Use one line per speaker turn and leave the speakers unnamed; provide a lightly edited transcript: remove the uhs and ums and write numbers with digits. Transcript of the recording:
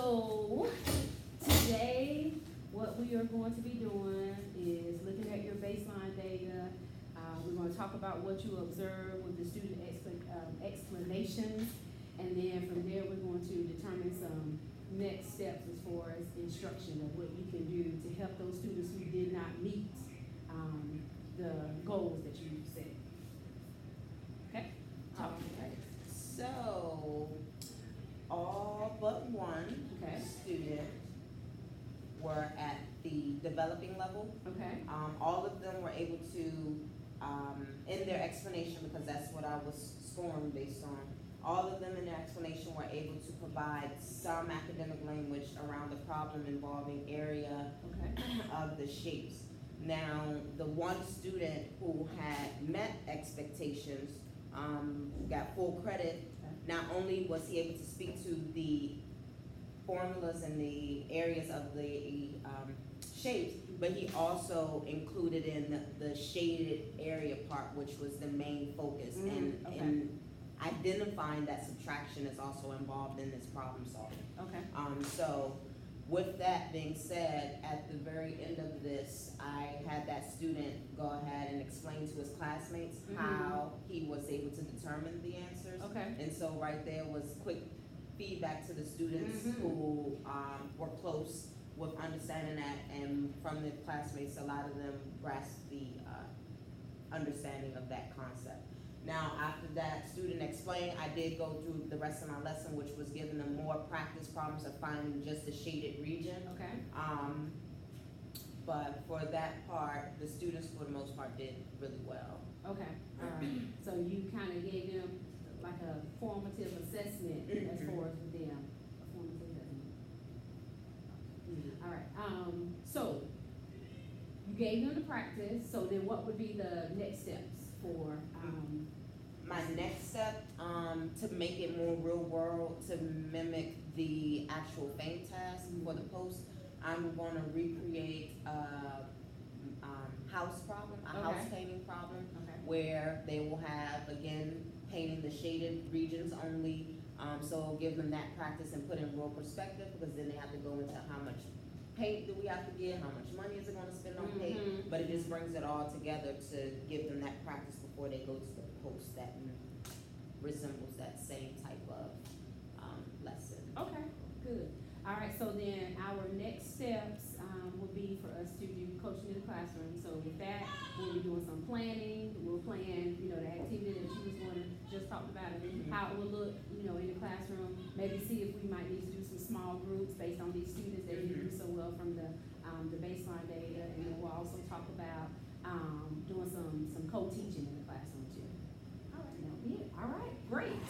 So today, what we are going to be doing is looking at your baseline data. We're going to talk about what you observe with the student explanations, and then from there, we're going to determine some next steps as far as instruction of what you can do to help those students who did not meet the goals that you set. Okay? Talk to me.
So, all but one
Okay.
student were at the developing level.
Okay.
All of them were able to, in their explanation, because that's what I was scoring based on, all of them in their explanation were able to provide some academic language around the problem involving area of the shapes. Now, the one student who had met expectations got full credit. Not only was he able to speak to the formulas and the areas of the shapes, but he also included in the shaded area part, which was the main focus, and identifying that subtraction is also involved in this problem solving.
Okay.
So with that being said, at the very end of this, I had that student go ahead and explain to his classmates how he was able to determine the answers.
Okay.
And so right there was quick feedback to the students who were close with understanding that, and from the classmates, a lot of them grasped the understanding of that concept. Now, after that student explained, I did go through the rest of my lesson, which was giving them more practice problems of finding just the shaded region.
Okay.
But for that part, the students, for the most part, did really well.
Okay. So you kind of gave them like a formative assessment as far as with them. A formative assessment. All right. So you gave them the practice. So then, what would be the next steps for?
My next step, to make it more real world, to mimic the actual FAME task for the post, I'm going to recreate a house problem, house painting problem, where they will have, again, painting the shaded regions only. So it'll give them that practice and put in real perspective, because then they have to go into how much paint do we have to get, how much money is it going to spend on paint, but it just brings it all together to give them that practice before they go to the post that resembles that same type of lesson.
Okay, good. All right, so then our next steps will be for us to do coaching in the classroom. So with that, we'll be doing some planning. We'll plan, the activity that you was going to just talk about, how it will look, in the classroom. Maybe see if we might need to do some small groups based on these students that didn't do so well from the baseline data. And then we'll also talk about doing some co-teaching in the classroom too. All right, that'll be it. All right, great.